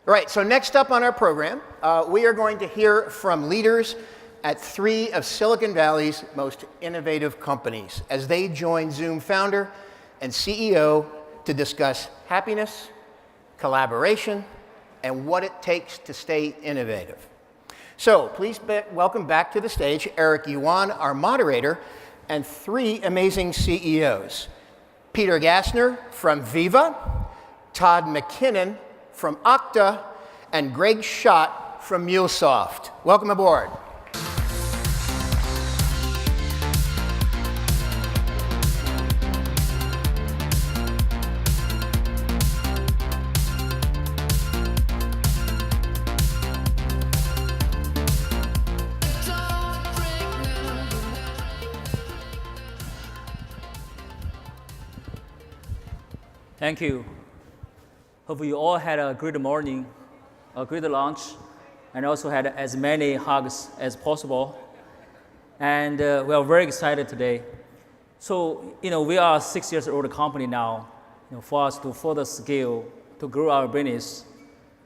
All right, so next up on our program, we are going to hear from leaders at 3 of Silicon Valley's most innovative companies as they join Zoom founder and CEO to discuss happiness, collaboration, and what it takes to stay innovative. So please welcome back to the stage Eric Yuan, our moderator, and 3 amazing CEOs. Peter Gassner from Veeva, Todd McKinnon from Okta, and Greg Schott from Mulesoft. Welcome aboard. Thank you. Hope you all had a great morning, a great lunch, and also had as many hugs as possible. And we are very excited today. So, we are a 6 years old company now. For us to further scale, to grow our business,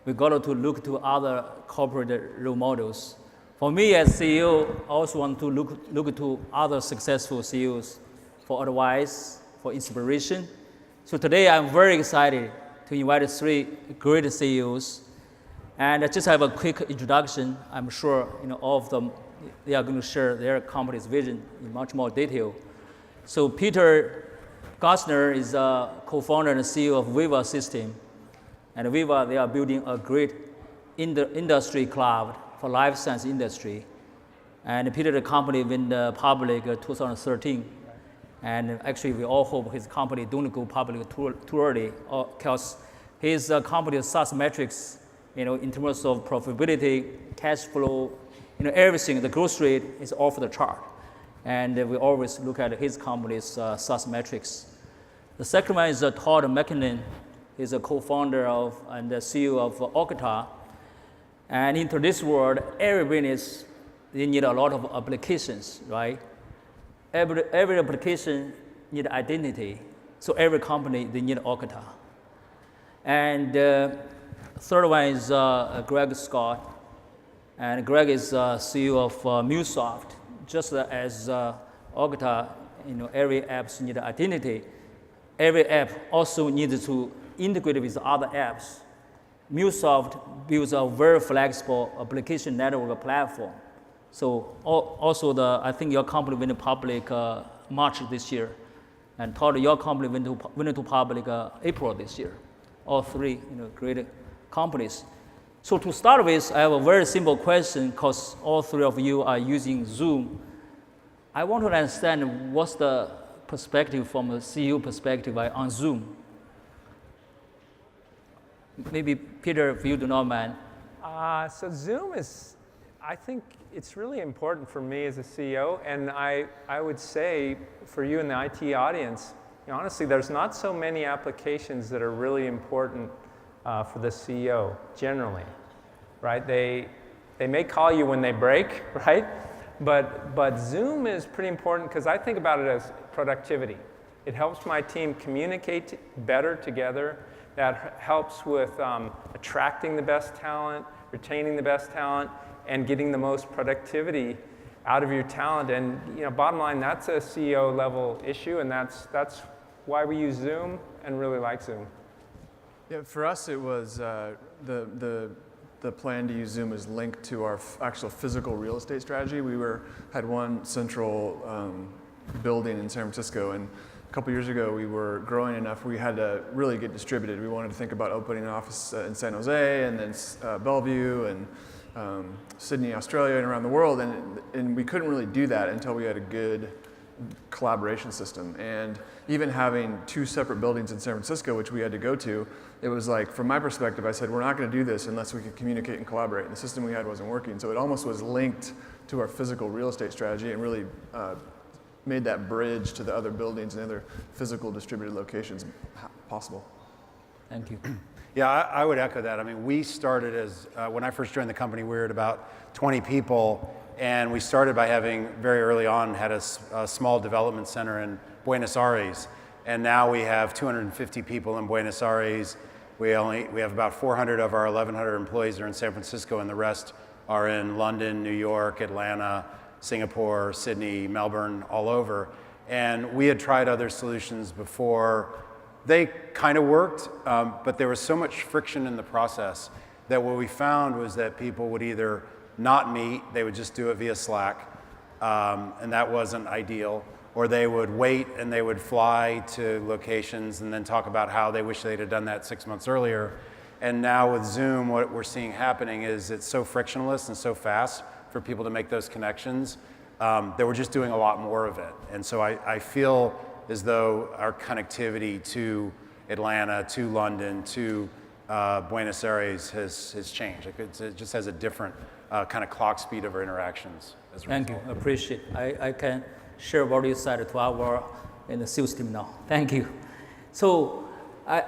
we got to look to other corporate role models. For me as CEO, I also want to look to other successful CEOs for advice, for inspiration. So today I'm very excited to invite 3 great CEOs. And I just have a quick introduction. I'm sure all of them, they are going to share their company's vision in much more detail. So Peter Gassner is a co-founder and CEO of Veeva System. And Veeva, they are building a great industry cloud for life science industry. And Peter, the company went public 2013. And actually, we all hope his company don't go public too early, because his company's SaaS metrics, in terms of profitability, cash flow, everything, the growth rate is off the chart. And we always look at his company's SaaS metrics. The second one is Todd McKinnon. He's a co-founder of and the CEO of Okta. And in today's world, every business, they need a lot of applications, right? Every application needs identity, so every company, they need Okta. And third one is Greg Scott, and Greg is CEO of Mulesoft. Just as Okta, every app needs identity. Every app also needs to integrate with other apps. Mulesoft builds a very flexible application network platform. So also I think your company went public March this year, and Todd, your company went to public April this year. All 3 great companies. So to start with, I have a very simple question, because all 3 of you are using Zoom. I want to understand what's the perspective from a CEO perspective on Zoom. Maybe Peter, if you do not mind. So Zoom is, I think it's really important for me as a CEO, and I would say for you in the IT audience, honestly, there's not so many applications that are really important for the CEO generally, right? They may call you when they break, right? But Zoom is pretty important because I think about it as productivity. It helps my team communicate better together. That helps with attracting the best talent, retaining the best talent, and getting the most productivity out of your talent. And bottom line, that's a CEO level issue, and that's why we use Zoom and really like Zoom. Yeah, for us it was the plan to use Zoom is linked to our actual physical real estate strategy. We had one central building in San Francisco, and a couple years ago we were growing enough we had to really get distributed. We wanted to think about opening an office in San Jose, and then Bellevue, and Sydney, Australia, and around the world, and we couldn't really do that until we had a good collaboration system. And even having 2 separate buildings in San Francisco, which we had to go to, it was like, from my perspective, I said, we're not going to do this unless we could communicate and collaborate. And the system we had wasn't working. So it almost was linked to our physical real estate strategy and really made that bridge to the other buildings and other physical distributed locations possible. Thank you. Yeah, I would echo that. I mean, we started as, when I first joined the company, we were at about 20 people, and we started by having, very early on, had a small development center in Buenos Aires, and now we have 250 people in Buenos Aires, We have about 400 of our 1,100 employees are in San Francisco, and the rest are in London, New York, Atlanta, Singapore, Sydney, Melbourne, all over. And we had tried other solutions before. They kind of worked, but there was so much friction in the process that what we found was that people would either not meet, they would just do it via Slack, and that wasn't ideal, or they would wait and they would fly to locations and then talk about how they wish they'd have done that 6 months earlier. And now with Zoom, what we're seeing happening is it's so frictionless and so fast for people to make those connections that we're just doing a lot more of it. And so I feel as though our connectivity to Atlanta, to London, to Buenos Aires has changed. Like it just has a different kind of clock speed of our interactions as a Thank result. you, appreciate it. I can share what you said to our in the sales team now. Thank you. So,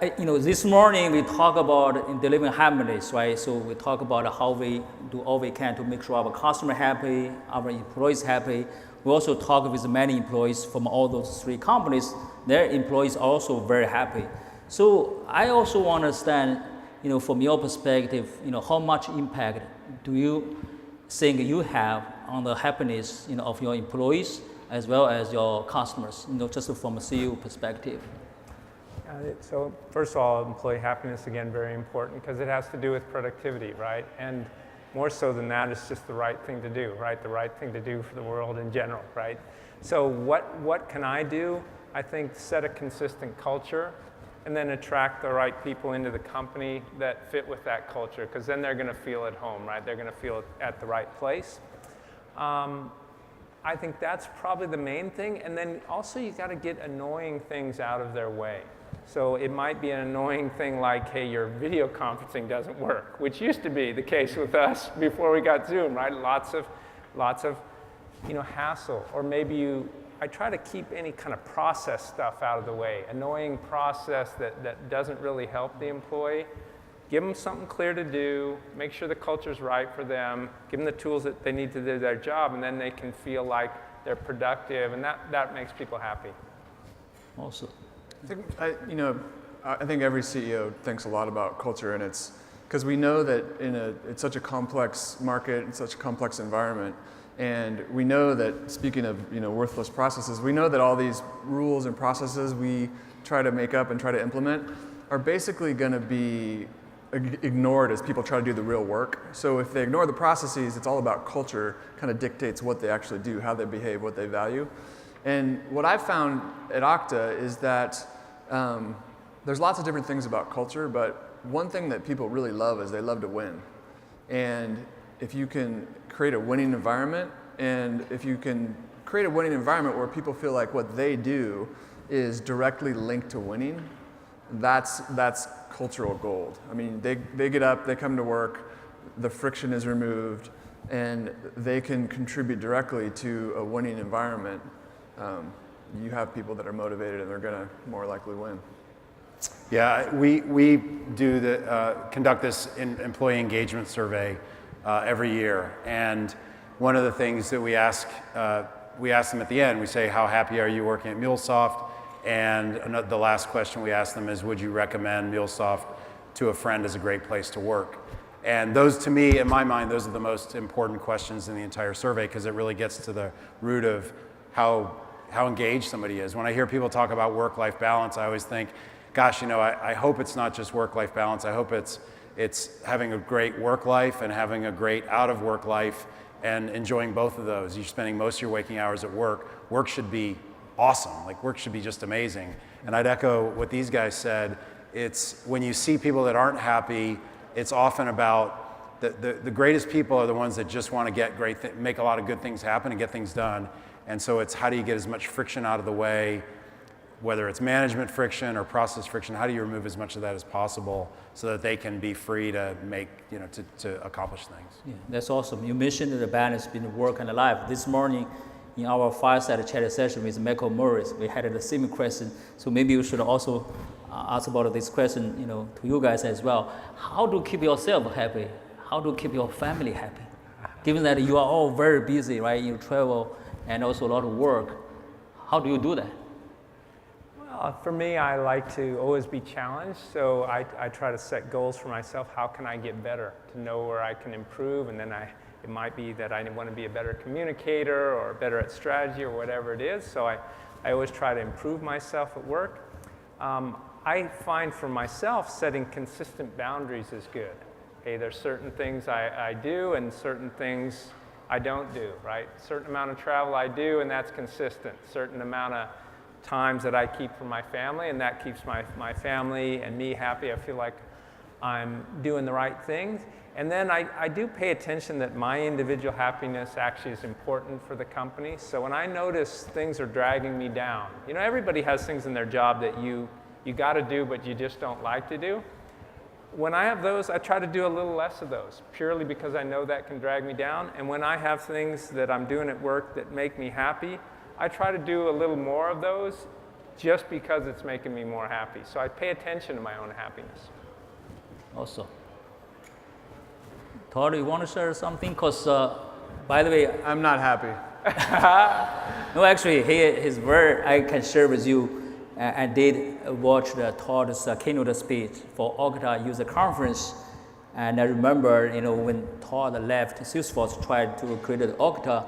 this morning we talk about in delivering happiness, right? So we talk about how we do all we can to make sure our customer happy, our employees happy. We also talk with many employees from all those three companies. Their employees are also very happy. So I also want to understand, from your perspective, how much impact do you think you have on the happiness, of your employees as well as your customers, just from a CEO perspective? So first of all, employee happiness, again, very important because it has to do with productivity, right? And more so than that, it's just the right thing to do, right? The right thing to do for the world in general, right? So what can I do? I think set a consistent culture and then attract the right people into the company that fit with that culture, because then they're going to feel at home, right? They're going to feel at the right place. I think that's probably the main thing. And then also you got to get annoying things out of their way. So it might be an annoying thing like, hey, your video conferencing doesn't work, which used to be the case with us before we got Zoom, right? Lots of hassle. Or maybe I try to keep any kind of process stuff out of the way. Annoying process that doesn't really help the employee. Give them something clear to do, make sure the culture's right for them, give them the tools that they need to do their job, and then they can feel like they're productive, and that makes people happy. Also. I think every CEO thinks a lot about culture, and it's because we know that it's such a complex market, it's such a complex environment, and we know that, speaking of worthless processes, we know that all these rules and processes we try to make up and try to implement are basically going to be ignored as people try to do the real work. So if they ignore the processes, it's all about culture, kind of dictates what they actually do, how they behave, what they value. And what I've found at Okta is that there's lots of different things about culture, but one thing that people really love is they love to win. And if you can create a winning environment, and if you can create a winning environment where people feel like what they do is directly linked to winning, that's cultural gold. I mean, they get up, they come to work, the friction is removed, and they can contribute directly to a winning environment. You have people that are motivated and they're going to more likely win. Yeah, we do conduct this employee engagement survey every year, and one of the things that we ask them at the end, we say, how happy are you working at Mulesoft? And the last question we ask them is, would you recommend Mulesoft to a friend as a great place to work? And those, to me, in my mind, those are the most important questions in the entire survey, because it really gets to the root of how engaged somebody is. When I hear people talk about work-life balance, I always think, gosh, I hope it's not just work-life balance. I hope it's having a great work life and having a great out-of-work life and enjoying both of those. You're spending most of your waking hours at work. Work should be awesome. Like, work should be just amazing. And I'd echo what these guys said. It's when you see people that aren't happy, it's often about the greatest people are the ones that just want to make a lot of good things happen and get things done. And so it's how do you get as much friction out of the way, whether it's management friction or process friction, how do you remove as much of that as possible so that they can be free to make, to accomplish things? Yeah, that's awesome. You mentioned the balance between work and life. This morning, in our fireside chat session with Michael Morris, we had the same question. So maybe you should also ask about this question, to you guys as well. How to keep yourself happy? How to keep your family happy? Given that you are all very busy, right? You travel and also a lot of work. How do you do that? For me, I like to always be challenged, so I try to set goals for myself. How can I get better? To know where I can improve, and then it might be that I want to be a better communicator or better at strategy or whatever it is. So I always try to improve myself at work. I find for myself setting consistent boundaries is good. Okay, there's certain things I do and certain things I don't do, right? Certain amount of travel I do, and that's consistent. Certain amount of times that I keep for my family, and that keeps my family and me happy. I feel like I'm doing the right things. And then I do pay attention that my individual happiness actually is important for the company. So when I notice things are dragging me down, you know, everybody has things in their job that you got to do, but you just don't like to do. When I have those, I try to do a little less of those, purely because I know that can drag me down. And when I have things that I'm doing at work that make me happy, I try to do a little more of those just because it's making me more happy. So I pay attention to my own happiness. Also, Todd, you want to share something? Because, by the way, I'm not happy. no, actually, his word I can share with you. I did watch Todd's keynote speech for Okta user conference, and I remember, you know, when Todd left Salesforce, tried to create Okta,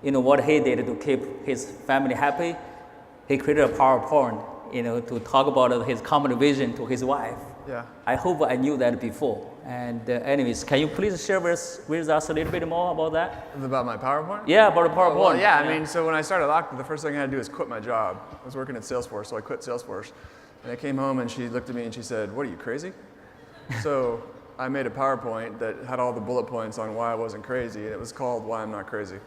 you know what he did to keep his family happy? He created a PowerPoint, you know, to talk about his common vision to his wife. Yeah. I hope I knew that before. And anyways, can you please share with us a little bit more about that? About my PowerPoint? Yeah, about the PowerPoint. Well, yeah, I mean, so when I started Okta, the first thing I had to do was quit my job. I was working at Salesforce, so I quit Salesforce. And I came home and she looked at me and she said, "What, are you crazy?" So I made a PowerPoint that had all the bullet points on why I wasn't crazy, and it was called Why I'm Not Crazy.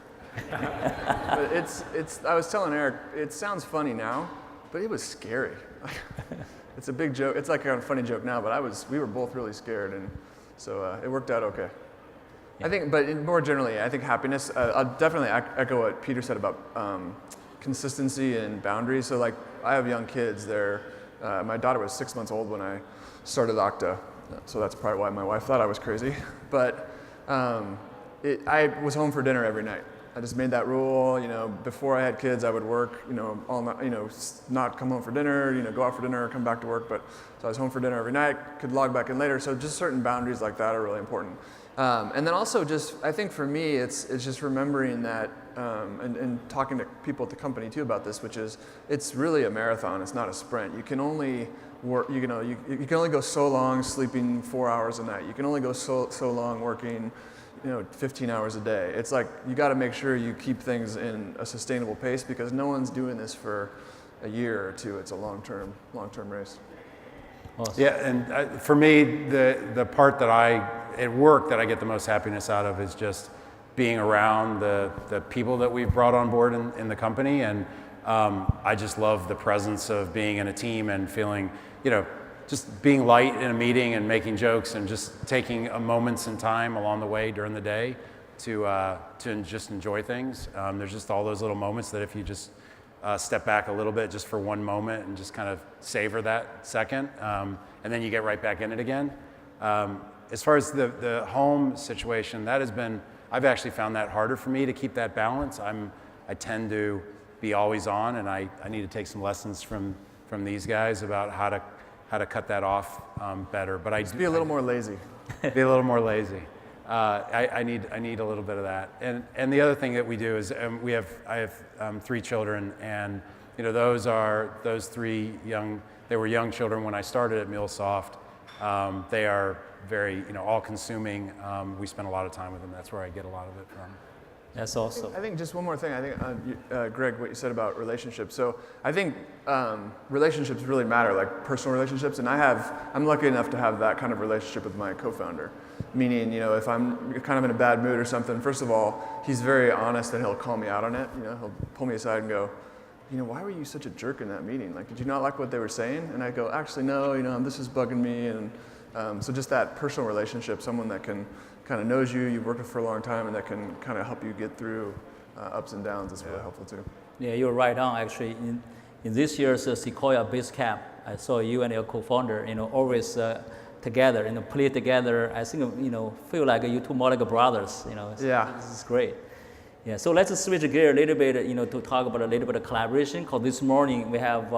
But I was telling Eric, it sounds funny now, but it was scary. It's a big joke. It's like a funny joke now, but we were both really scared, and so it worked out okay. Yeah. I think, but more generally, I think happiness. I'll definitely echo what Peter said about consistency and boundaries. So, like, I have young kids. My daughter was 6 months old when I started Okta, so that's probably why my wife thought I was crazy. But I was home for dinner every night. I just made that rule. You know, before I had kids, I would work. You know, all night, you know, not come home for dinner. You know, go out for dinner, come back to work. But so I was home for dinner every night. Could log back in later. So just certain boundaries like that are really important. And then also just, I think for me, it's just remembering that and talking to people at the company too about this, which is it's really a marathon. It's not a sprint. You can only work. You know, you can only go so long sleeping 4 hours a night. You can only go so long working, you know, 15 hours a day. It's like you got to make sure you keep things in a sustainable pace because no one's doing this for a year or two. It's a long-term race. Awesome. Yeah, and for me, the part that at work that I get the most happiness out of is just being around the people that we've brought on board in the company, and I just love the presence of being in a team and feeling, you know, just being light in a meeting and making jokes and just taking a moments in time along the way during the day to just enjoy things. There's just all those little moments that if you just step back a little bit just for one moment and just kind of savor that second, and then you get right back in it again. As far as the home situation, I've actually found that harder for me to keep that balance. I tend to be always on, and I need to take some lessons from these guys about how to cut that off better. But I be a little more lazy. Be a little more lazy. I need a little bit of that. And the other thing that we do is I have 3 children, and you know those 3 young. They were young children when I started at Mulesoft. They are very all-consuming. We spend a lot of time with them. That's where I get a lot of it from. That's awesome. I think just one more thing. I think, Greg, what you said about relationships. So I think relationships really matter, like personal relationships. And I'm lucky enough to have that kind of relationship with my co-founder. Meaning, you know, if I'm kind of in a bad mood or something, first of all, he's very honest and he'll call me out on it. You know, he'll pull me aside and go, you know, why were you such a jerk in that meeting? Like, did you not like what they were saying? And I go, actually, no, you know, this is bugging me. And so just that personal relationship, someone that can kind of knows you've worked with for a long time, and that can kind of help you get through ups and downs is really helpful too. Yeah, you're right on. Actually, in this year's Sequoia Base Camp, I saw you and your co-founder, you know, always together, you know, play together. I think, you know, feel like you two more like brothers, you know. Yeah. This is great. Yeah, so let's switch gear a little bit, you know, to talk about a little bit of collaboration. Because this morning we have,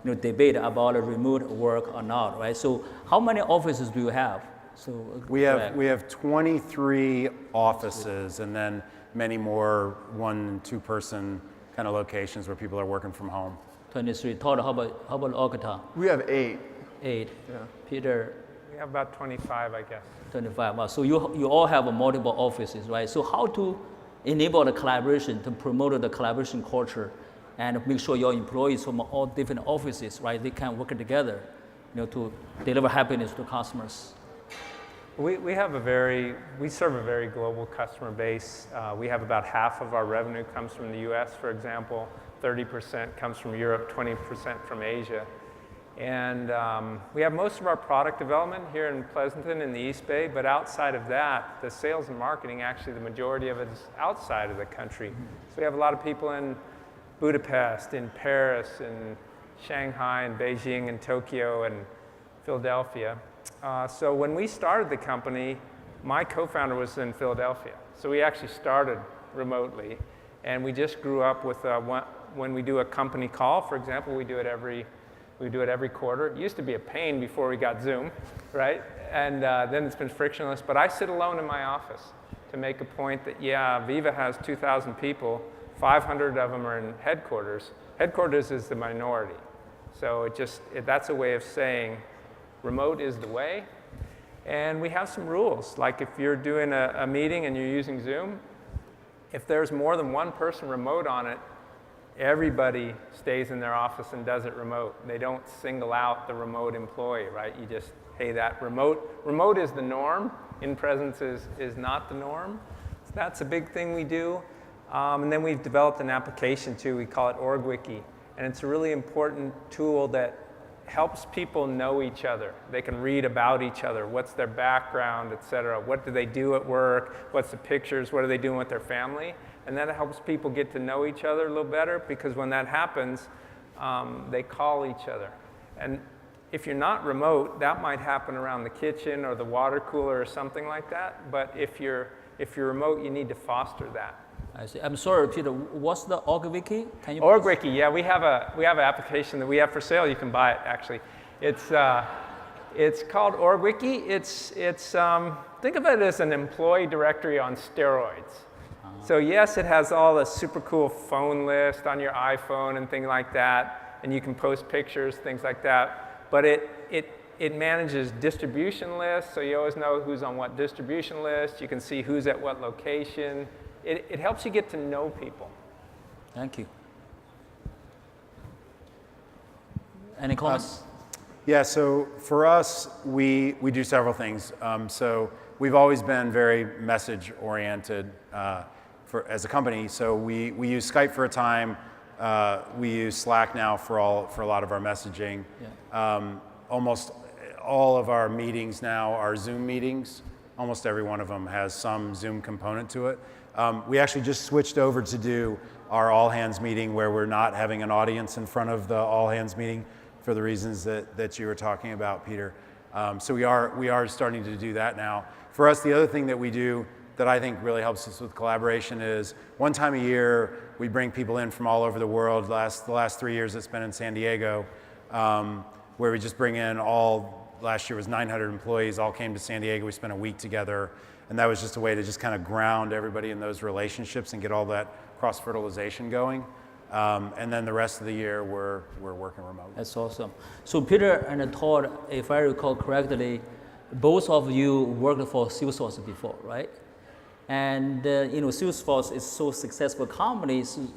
debate about remote work or not, right? So how many offices do you have? So We have 23 offices, and then many more 1 and 2 person kind of locations where people are working from home. 23. Todd, how about Okta? We have 8. 8. Yeah. Peter, We have about 25, I guess. 25. Wow. So you all have multiple offices, right? So how to enable the collaboration, to promote the collaboration culture, and make sure your employees from all different offices, right, they can work together, to deliver happiness to customers. We serve a very global customer base. We have about half of our revenue comes from the US, for example, 30% comes from Europe, 20% from Asia. And we have most of our product development here in Pleasanton in the East Bay, but outside of that, the sales and marketing, actually the majority of it is outside of the country. So we have a lot of people in Budapest, in Paris, in Shanghai, and Beijing, and Tokyo, and Philadelphia. So when we started the company, my co-founder was in Philadelphia. So we actually started remotely, and we just grew up with when we do a company call, for example, we do it every quarter. It used to be a pain before we got Zoom, right? And then it's been frictionless. But I sit alone in my office to make a point that, yeah, Veeva has 2,000 people, 500 of them are in headquarters. Headquarters is the minority. So that's a way of saying remote is the way. And we have some rules. Like if you're doing a meeting and you're using Zoom, if there's more than one person remote on it, everybody stays in their office and does it remote. They don't single out the remote employee, right? You just, hey, that remote is the norm. In-presence is not the norm. So that's a big thing we do. And then we've developed an application too. We call it OrgWiki. And it's a really important tool that helps people know each other. They can read about each other. What's their background, et cetera. What do they do at work? What's the pictures? What are they doing with their family? And that helps people get to know each other a little better, because when that happens, they call each other. And if you're not remote, that might happen around the kitchen or the water cooler or something like that. But if you're remote, you need to foster that. I see. I'm sorry, Peter. What's the OrgWiki? Can you? OrgWiki, yeah, we have an application that we have for sale. You can buy it actually. It's called OrgWiki. It's think of it as an employee directory on steroids. So yes, it has all the super cool phone list on your iPhone and things like that, and you can post pictures, things like that. But it manages distribution lists, so you always know who's on what distribution list. You can see who's at what location. It helps you get to know people. Thank you. Any comments? Yeah, so for us, we do several things. So we've always been very message oriented as a company. So we use Skype for a time. We use Slack now for a lot of our messaging. Yeah. Almost all of our meetings now are Zoom meetings. Almost every one of them has some Zoom component to it. We actually just switched over to do our all hands meeting where we're not having an audience in front of the all hands meeting for the reasons that you were talking about, Peter. So we are starting to do that now. For us, the other thing that we do that I think really helps us with collaboration is one time a year we bring people in from all over the world. The last 3 years it's been in San Diego, where we just bring in last year was 900 employees, all came to San Diego. We spent a week together, and that was just a way to just kind of ground everybody in those relationships and get all that cross-fertilization going. And then the rest of the year we're working remote. That's awesome. So Peter and Todd, if I recall correctly, both of you worked for Salesforce before, right? And Salesforce is so successful company. So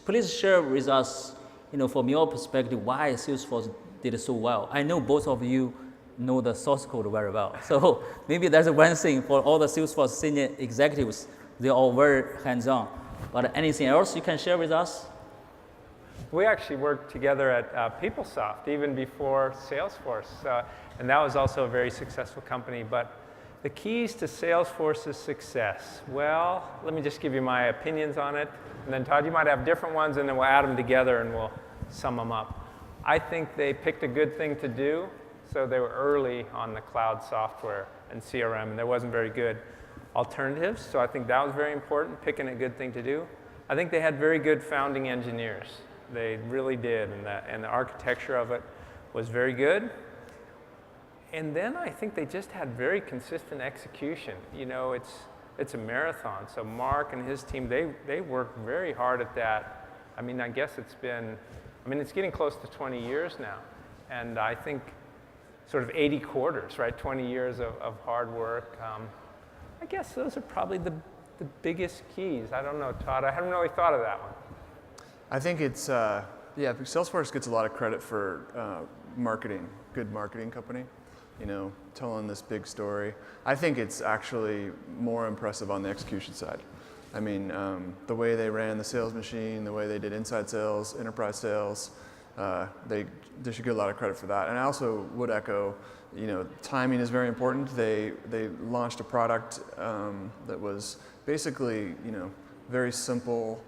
please share with us, from your perspective, why Salesforce did so well. I know both of you know the source code very well. So maybe that's one thing for all the Salesforce senior executives. They're all very hands-on. But anything else you can share with us? We actually worked together at PeopleSoft even before Salesforce, and that was also a very successful company. But the keys to Salesforce's success, well, let me just give you my opinions on it, and then Todd, you might have different ones, and then we'll add them together and we'll sum them up. I think they picked a good thing to do, so they were early on the cloud software and CRM, and there wasn't very good alternatives, so I think that was very important, picking a good thing to do. I think they had very good founding engineers. They really did, and the architecture of it was very good. And then I think they just had very consistent execution. You know, it's a marathon. So Mark and his team, they worked very hard at that. I mean, I guess it's getting close to 20 years now. And I think sort of 80 quarters, right? 20 years of hard work. I guess those are probably the biggest keys. I don't know, Todd. I haven't really thought of that one. I think it's, Salesforce gets a lot of credit for marketing, good marketing company, you know, telling this big story. I think it's actually more impressive on the execution side. I mean, the way they ran the sales machine, the way they did inside sales, enterprise sales, they should get a lot of credit for that. And I also would echo, you know, timing is very important. They launched a product that was basically, you know, very simple,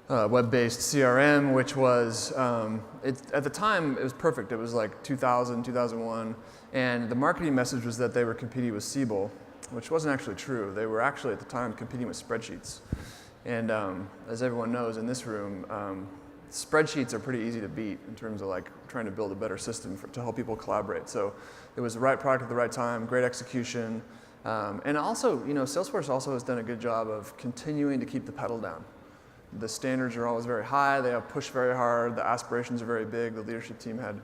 web-based CRM, which was, at the time, it was perfect. It was like 2000, 2001, and the marketing message was that they were competing with Siebel, which wasn't actually true. They were actually, at the time, competing with spreadsheets. And as everyone knows in this room, spreadsheets are pretty easy to beat in terms of like trying to build a better system to help people collaborate. So it was the right product at the right time, great execution. And also, you know, Salesforce also has done a good job of continuing to keep the pedal down. The standards are always very high. They have pushed very hard. The aspirations are very big. The leadership team had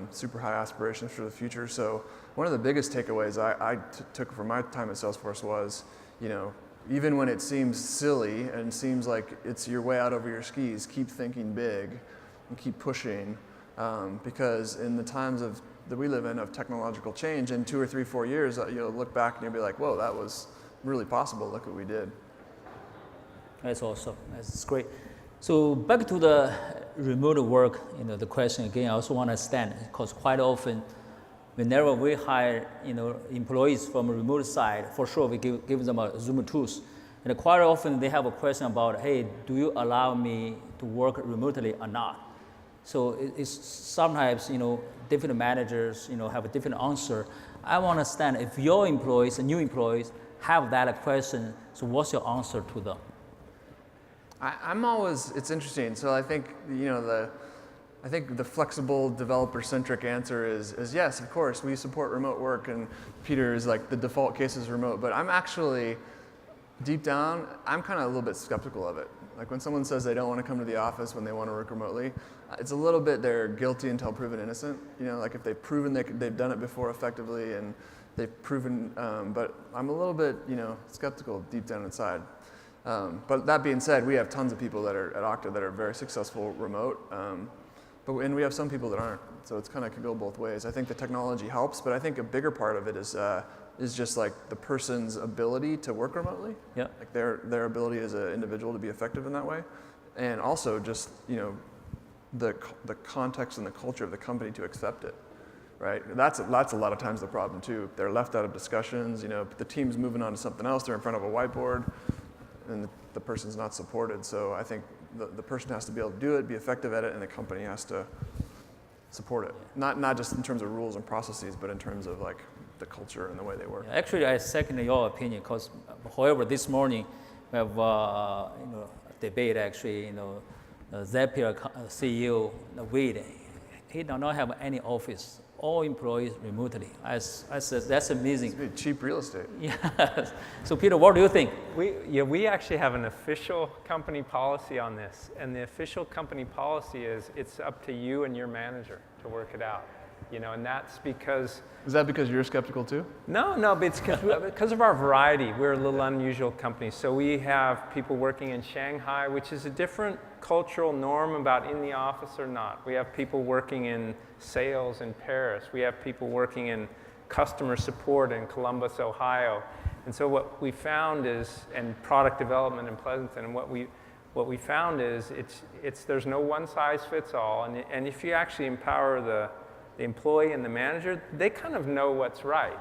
super high aspirations for the future. So one of the biggest takeaways I took from my time at Salesforce was, you know, even when it seems silly and seems like it's your way out over your skis, keep thinking big and keep pushing, because in the times that we live in of technological change, in 2 or 3, 4 years, you'll look back and you'll be like, whoa, that was really possible. Look what we did. That's awesome. That's great. So back to the remote work, you know, the question again, I also want to understand, because quite often, whenever we hire, you know, employees from a remote side, for sure we give them a Zoom tools. And quite often they have a question about, hey, do you allow me to work remotely or not? So it's sometimes, you know, different managers, you know, have a different answer. I want to understand if your employees, new employees, have that question, so what's your answer to them? It's interesting. So I think, you know, the flexible developer-centric answer is yes, of course, we support remote work, and Peter is like the default case is remote, but I'm actually, deep down, I'm kind of a little bit skeptical of it. Like when someone says they don't want to come to the office when they want to work remotely, it's a little bit they're guilty until proven innocent. You know, like if they've proven they've done it before effectively and they've proven, but I'm a little bit, you know, skeptical deep down inside. But that being said, we have tons of people that are at Okta that are very successful remote, and we have some people that aren't. So it's kind of can go both ways. I think the technology helps, but I think a bigger part of it is just like the person's ability to work remotely. Yeah. Like their ability as an individual to be effective in that way, and also just, you know, the context and the culture of the company to accept it. Right. That's a lot of times the problem too. They're left out of discussions. You know, the team's moving on to something else. They're in front of a whiteboard, and the person's not supported. So I think the person has to be able to do it, be effective at it, and the company has to support it. Not just in terms of rules and processes, but in terms of like the culture and the way they work. Actually, I second your opinion, because however, this morning we have you know, debate actually, you know, Zapier CEO Wade, he does not have any office. All employees remotely. I said, that's amazing. It's cheap real estate. Yeah. So Peter, what do you think? We actually have an official company policy on this, and the official company policy is it's up to you and your manager to work it out. You know, and that's because. Is that because you're skeptical too? No, but it's because of our variety. We're a little unusual company. So we have people working in Shanghai, which is a different cultural norm about in the office or not. We have people working in sales in Paris. We have people working in customer support in Columbus, Ohio. And so what we found is, and product development in Pleasanton, and what we found is there's no one size fits all. And if you actually empower the employee and the manager, they kind of know what's right?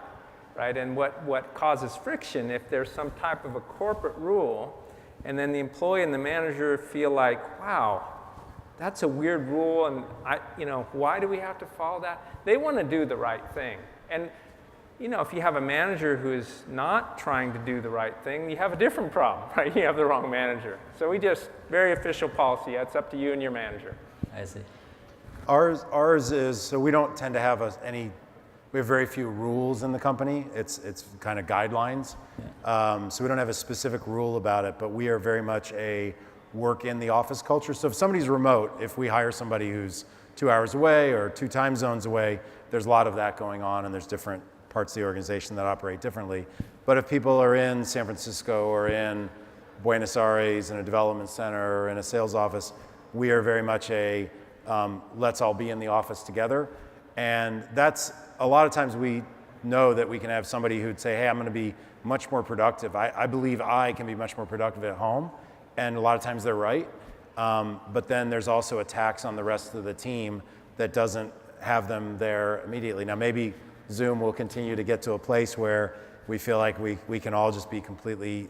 And what causes friction if there's some type of a corporate rule, and then the employee and the manager feel like, wow, that's a weird rule, and why do we have to follow that? They want to do the right thing. And you know, if you have a manager who is not trying to do the right thing, you have a different problem, right? You have the wrong manager. So we just, very official policy, it's up to you and your manager. I see. Ours is, so we don't tend to have we have very few rules in the company. It's kind of guidelines. Yeah. So we don't have a specific rule about it, but we are very much a work in the office culture. So if somebody's remote, if we hire somebody who's 2 hours away or 2 time zones away, there's a lot of that going on, and there's different parts of the organization that operate differently. But if people are in San Francisco or in Buenos Aires in a development center or in a sales office, we are very much a let's all be in the office together. And that's, a lot of times we know that we can have somebody who'd say, hey, I'm gonna be much more productive. I believe I can be much more productive at home. And a lot of times they're right. But then there's also a tax on the rest of the team that doesn't have them there immediately. Now maybe Zoom will continue to get to a place where we feel like we can all just be completely,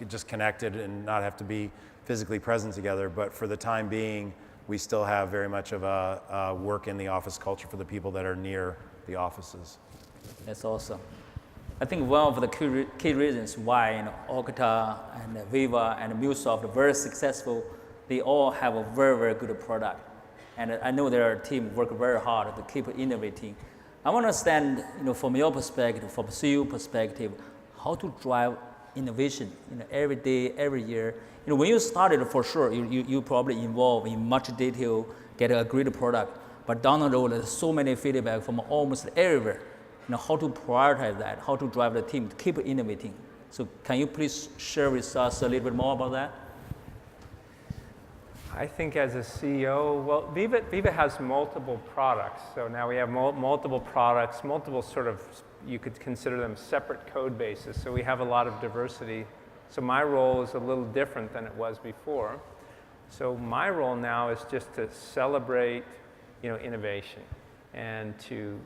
just connected and not have to be physically present together. But for the time being, we still have very much of a work in the office culture for the people that are near the offices. That's awesome. I think one of the key reasons why Okta and Veeva and Mulesoft are very successful, they all have a very, very good product. And I know their team work very hard to keep innovating. I want to understand, from your perspective, from CEO perspective, how to drive innovation, every day, every year. When you started, for sure, you probably involved in much detail, get a great product. But down the road, there's so many feedback from almost everywhere. How to prioritize that, how to drive the team to keep innovating. So can you please share with us a little bit more about that? I think as a CEO, well, Veeva has multiple products. So now we have multiple products, multiple sort of, you could consider them separate code bases. So we have a lot of diversity. So my role is a little different than it was before. So my role now is just to celebrate, innovation, and to,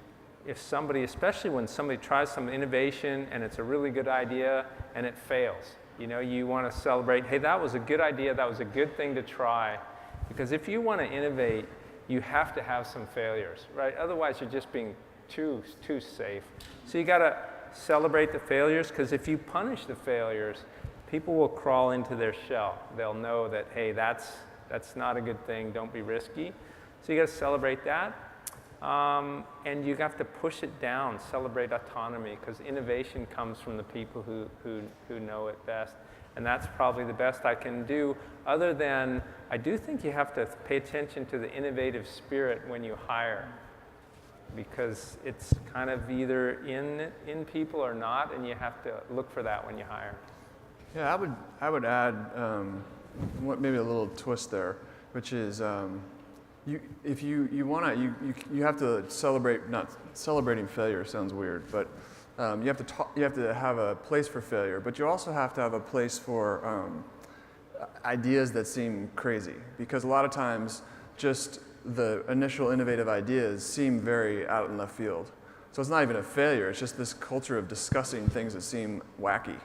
if somebody, especially when somebody tries some innovation and it's a really good idea and it fails, you want to celebrate, hey, that was a good idea, that was a good thing to try. Because if you want to innovate, you have to have some failures, right? Otherwise, you're just being too safe. So you got to celebrate the failures, because if you punish the failures, people will crawl into their shell. They'll know that, hey, that's not a good thing, don't be risky. So you got to celebrate that. And you have to push it down, celebrate autonomy, because innovation comes from the people who know it best. And that's probably the best I can do, other than I do think you have to pay attention to the innovative spirit when you hire, because it's kind of either in people or not, and you have to look for that when you hire. Yeah, I would add maybe a little twist there, which is if you want to, you have to celebrate. Not celebrating failure sounds weird, but you have to have a place for failure, but you also have to have a place for ideas that seem crazy, because a lot of times just the initial innovative ideas seem very out in left field. So it's not even a failure, it's just this culture of discussing things that seem wacky.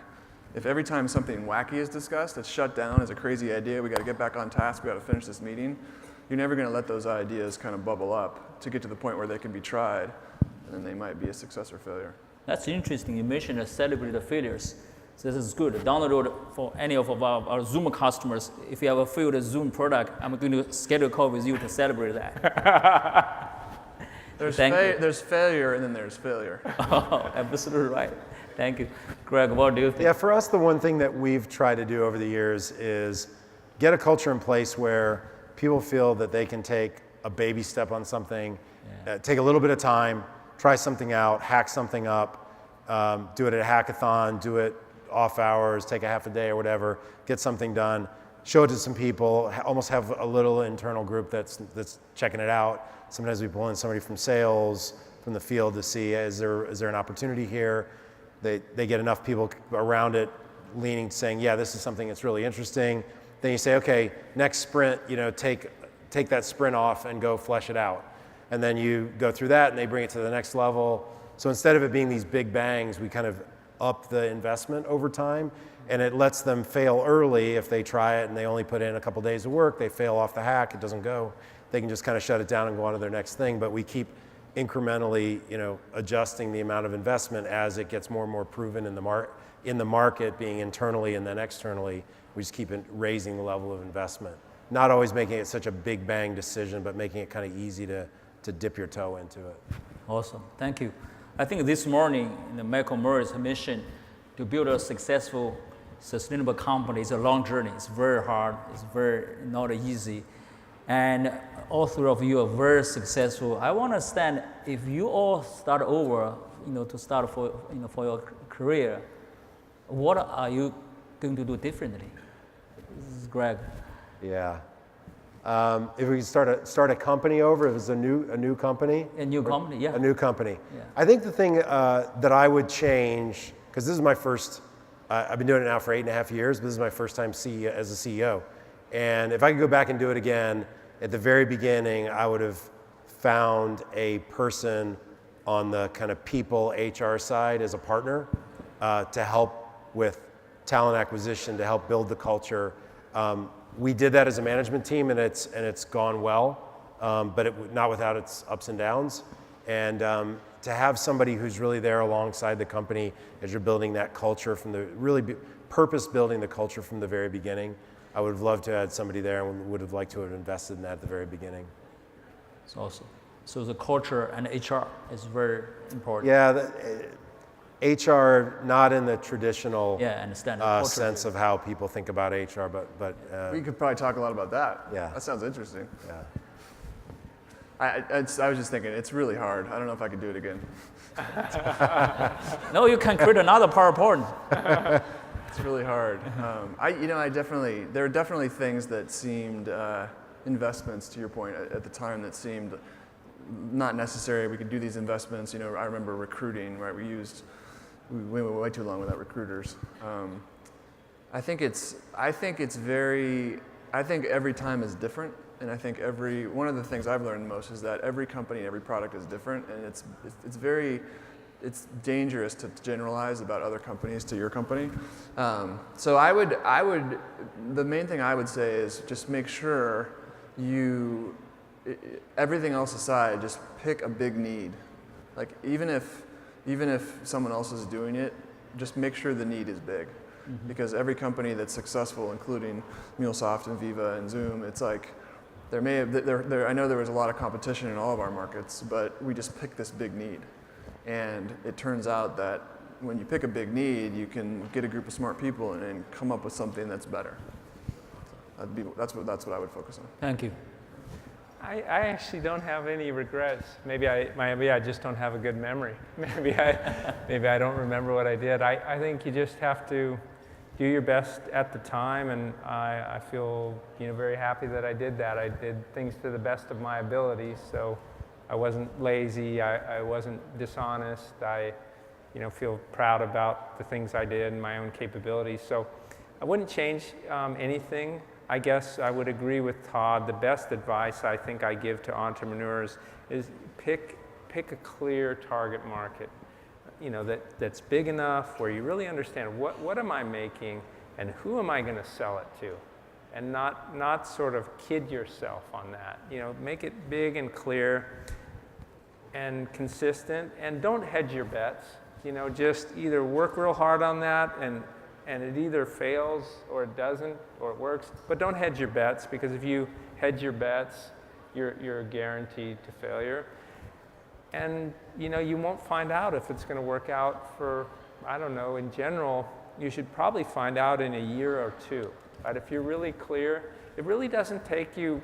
If every time something wacky is discussed, it's shut down as a crazy idea, we got to get back on task, we got to finish this meeting, you're never going to let those ideas kind of bubble up to get to the point where they can be tried, and then they might be a success or failure. That's interesting. You mentioned celebrate the failures. So this is good. Down the road, for any of our Zoom customers, if you have a failed Zoom product, I'm going to schedule a call with you to celebrate that. There's failure, and then there's failure. Oh, absolutely right. Thank you. Greg, what do you think? Yeah, for us, the one thing that we've tried to do over the years is get a culture in place where people feel that they can take a baby step on something, take a little bit of time, try something out, hack something up, do it at a hackathon, do it off hours, take a half a day or whatever, get something done, show it to some people, almost have a little internal group that's checking it out. Sometimes we pull in somebody from sales, from the field to see, is there an opportunity here? They get enough people around it leaning, saying, yeah, this is something that's really interesting. Then you say, okay, next sprint, take that sprint off and go flesh it out. And then you go through that and they bring it to the next level. So instead of it being these big bangs, we kind of up the investment over time, and it lets them fail early. If they try it and they only put in a couple days of work, they fail off the hack, it doesn't go, they can just kind of shut it down and go on to their next thing. But we keep incrementally, adjusting the amount of investment as it gets more and more proven in the market, being internally and then externally. We just keep raising the level of investment. Not always making it such a big bang decision, but making it kind of easy to dip your toe into it. Awesome, thank you. I think this morning, Michael Murray's mission to build a successful, sustainable company is a long journey. It's very hard. It's very not easy. And all three of you are very successful. I want to understand if you all start over, to start for your career, what are you going to do differently? This is Greg. Yeah. If we start a company over, if it's a new company. A new company, yeah. A new company. Yeah. I think the thing that I would change, because this is my first, I've been doing it now for 8.5 years, but this is my first time as a CEO. And if I could go back and do it again, at the very beginning, I would have found a person on the kind of people HR side as a partner to help with talent acquisition, to help build the culture. We did that as a management team, and it's gone well, but not without its ups and downs. And to have somebody who's really there alongside the company as you're building that culture purpose building the culture from the very beginning. I would have loved to have had somebody there and would have liked to have invested in that at the very beginning. It's awesome. So the culture and HR is very important. Yeah, HR, not in the traditional sense of how people think about HR, but we could probably talk a lot about that. Yeah. That sounds interesting. Yeah. I was just thinking, it's really hard. I don't know if I could do it again. No, you can create another PowerPoint. It's really hard. There are definitely things that seemed investments, to your point, at the time that seemed not necessary. We could do these investments. I remember recruiting, right? We went way too long without recruiters. I think every time is different, and I think one of the things I've learned most is that every company, every product is different, and it's dangerous to generalize about other companies to your company. So the main thing I would say is just make sure everything else aside, just pick a big need. Like even if someone else is doing it, just make sure the need is big. Mm-hmm. Because every company that's successful, including Mulesoft and Veeva and Zoom, it's like I know there was a lot of competition in all of our markets, but we just picked this big need. And it turns out that when you pick a big need, you can get a group of smart people and come up with something that's better. That's what I would focus on. Thank you. I actually don't have any regrets. Maybe I just don't have a good memory. Maybe I don't remember what I did. I think you just have to do your best at the time, and I feel very happy that I did that. I did things to the best of my abilities, so I wasn't lazy. I wasn't dishonest. I feel proud about the things I did and my own capabilities. So I wouldn't change anything. I guess I would agree with Todd. The best advice I think I give to entrepreneurs is pick a clear target market, that's big enough where you really understand what am I making and who am I going to sell it to, and not sort of kid yourself on that. Make it big and clear and consistent, and don't hedge your bets. Just either work real hard on that and it either fails or it doesn't or it works, but don't hedge your bets, because if you hedge your bets, you're guaranteed to failure. And you won't find out if it's going to work out for, I don't know, in general, you should probably find out in a year or two. But if you're really clear, it really doesn't take you,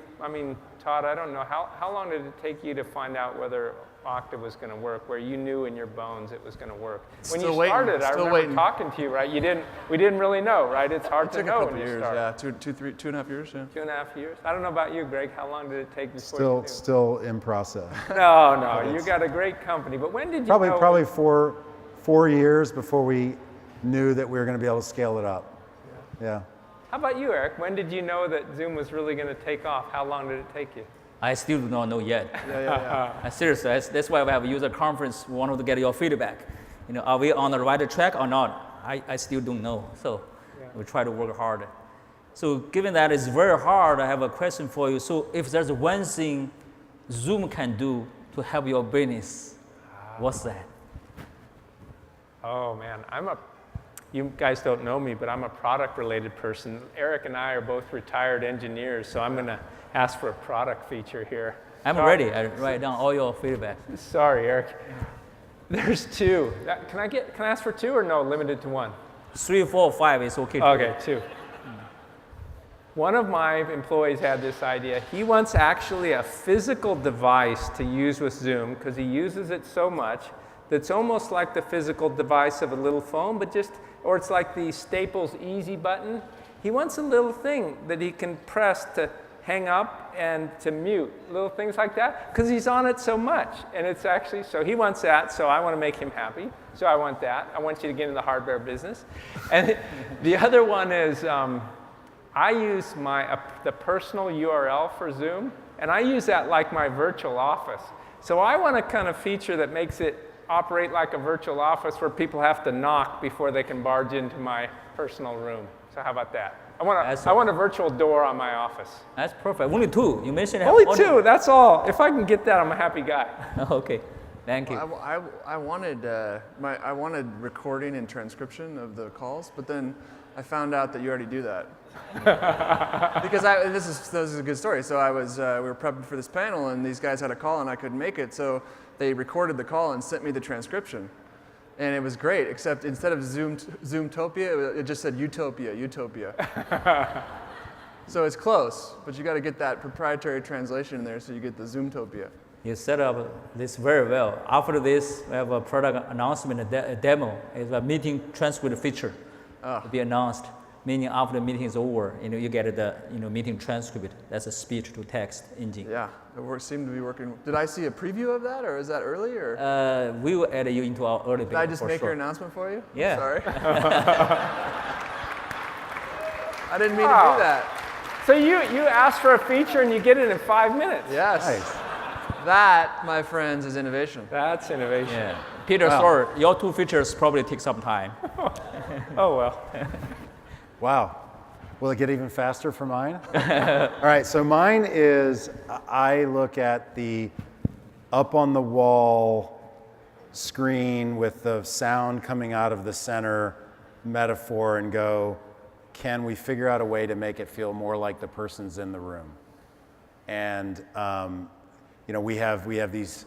Todd, I don't know, how long did it take you to find out whether Okta was going to work, where you knew in your bones it was going to work? When you started, I remember talking to you, right? We didn't really know, right? It's hard to know when you start. Yeah, 2.5 years, yeah. 2.5 years? I don't know about you, Greg. How long did it take before you knew? Still in process. No, you got a great company. But when did you know? Probably 4 years before we knew that we were going to be able to scale it up. Yeah. How about you, Eric? When did you know that Zoom was really going to take off? How long did it take you? I still do not know yet. Yeah. Seriously, that's why we have a user conference. We want to get your feedback. Are we on the right track or not? I still don't know. So we try to work hard. So given that it's very hard, I have a question for you. So if there's one thing Zoom can do to help your business. What's that? Oh man, you guys don't know me, but I'm a product-related person. Eric and I are both retired engineers, so I'm going to ask for a product feature here. I'm ready. I write down all your feedback. Sorry, Eric. There's two. Can I ask for two or no? Limited to one. 3, 4, 5 is okay. Okay, two. One of my employees had this idea. He wants actually a physical device to use with Zoom because he uses it so much that's almost like the physical device of a little phone, or it's like the Staples Easy button. He wants a little thing that he can press to hang up and to mute, little things like that, because he's on it so much. And it's actually, so he wants that, so I want to make him happy. So I want that. I want you to get in the hardware business. And the other one is, I use the personal URL for Zoom, and I use that like my virtual office. So I want a kind of feature that makes it operate like a virtual office where people have to knock before they can barge into my personal room. So how about that? I want a virtual door on my office. That's perfect. Only two. You mentioned only two. That's all. If I can get that, I'm a happy guy. Okay. Thank you. I wanted recording and transcription of the calls, but then I found out that you already do that. Because this is a good story. So we were prepping for this panel, and these guys had a call, and I couldn't make it. So they recorded the call and sent me the transcription, and it was great. Except instead of Zoomtopia, it just said Utopia. So it's close, but you got to get that proprietary translation in there, so you get the Zoomtopia. You set up this very well. After this, we have a product announcement, a demo. It's a meeting transcript feature to be announced. Meaning after the meeting is over, you get the meeting transcript. That's a speech to text engine. Yeah, it seemed to be working. Did I see a preview of that, or is that early? Or we will add you into our early. Did I just make your announcement for you? Yeah. Sorry. I didn't mean to do that. So you ask for a feature and you get it in 5 minutes. Yes. Nice. That, my friends, is innovation. That's innovation. Yeah. Peter, sorry, your two features probably take some time. Oh well. Wow. Will it get even faster for mine? All right, so mine is, I look at the up on the wall screen with the sound coming out of the center metaphor and go, can we figure out a way to make it feel more like the person's in the room? And we have these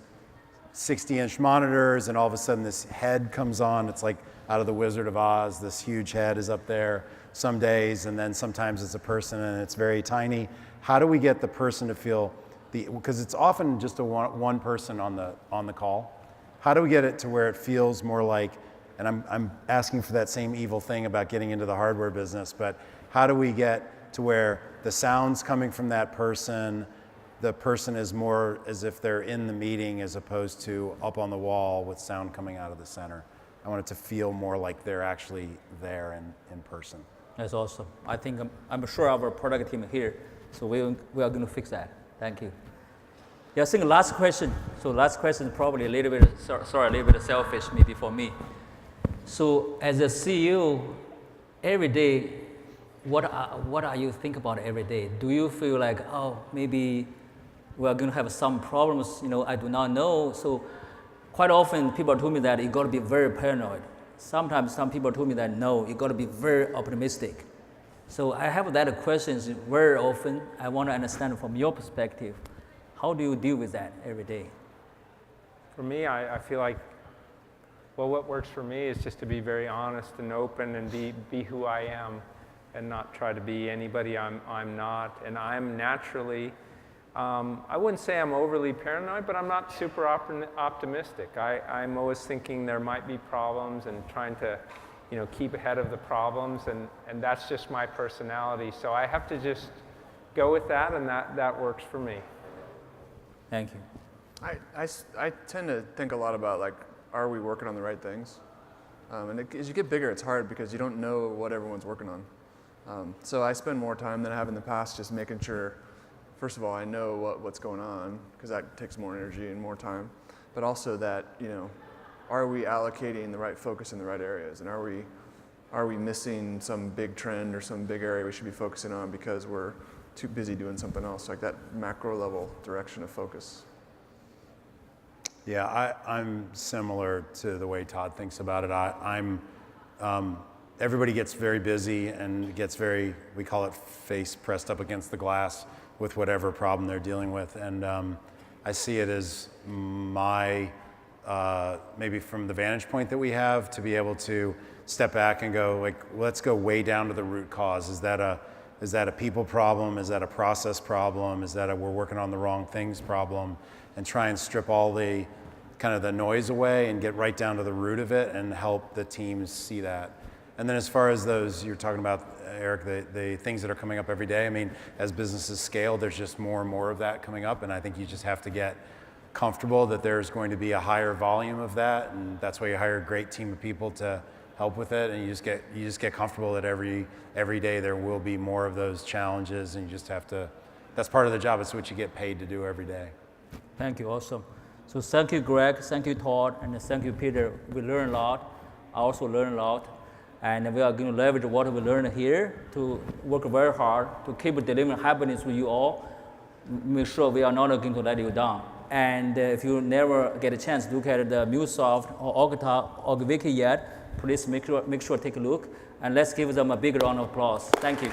60-inch monitors, and all of a sudden this head comes on. It's like out of the Wizard of Oz. This huge head is up there some days, and then sometimes it's a person and it's very tiny. How do we get the person to feel because it's often just one person on the call. How do we get it to where it feels more like, and I'm asking for that same evil thing about getting into the hardware business, but how do we get to where the sound's coming from that person, the person is more as if they're in the meeting as opposed to up on the wall with sound coming out of the center? I want it to feel more like they're actually there in person. That's awesome. I think I'm sure our product team here, so we are going to fix that. Thank you. Yeah, I think last question. So last question is probably a little bit selfish maybe for me. So as a CEO, every day, what are you think about every day? Do you feel like, maybe we are going to have some problems, I do not know. So quite often people told me that you got to be very paranoid. Sometimes some people told me that no, you got to be very optimistic. So I have that questions very often. I want to understand from your perspective, how do you deal with that every day? For me, I feel like, what works for me is just to be very honest and open and be who I am and not try to be anybody I'm not. And I'm naturally, I wouldn't say I'm overly paranoid, but I'm not super optimistic. I'm always thinking there might be problems and trying to, keep ahead of the problems, and that's just my personality. So I have to just go with that, and that works for me. Thank you. I tend to think a lot about, like, are we working on the right things? And as you get bigger, it's hard because you don't know what everyone's working on. So I spend more time than I have in the past just making sure, first of all, I know what's going on, because that takes more energy and more time, but also that, are we allocating the right focus in the right areas? And are we missing some big trend or some big area we should be focusing on because we're too busy doing something else, like that macro level direction of focus. Yeah, I'm similar to the way Todd thinks about it. Everybody gets very busy and gets very, we call it face pressed up against the glass with whatever problem they're dealing with. And I see it as my, maybe from the vantage point that we have, to be able to step back and go, like, let's go way down to the root cause. Is that a people problem? Is that a process problem? Is that a we're working on the wrong things problem? And try and strip all the kind of the noise away and get right down to the root of it and help the teams see that. And then as far as those you're talking about, Eric, the things that are coming up every day, I mean, as businesses scale, there's just more and more of that coming up, and I think you just have to get comfortable that there's going to be a higher volume of that, and that's why you hire a great team of people to help with it, and you just get comfortable that every day there will be more of those challenges, and you just have to, that's part of the job. It's what you get paid to do every day. Thank you, awesome. So thank you, Greg, thank you, Todd, and thank you, Peter. We learned a lot. I also learned a lot. And we are going to leverage what we learned here to work very hard to keep delivering happiness with you all. Make sure we are not going to let you down. And if you never get a chance to look at the Mulesoft or Okta or Wiki yet, please make sure take a look. And let's give them a big round of applause. Thank you.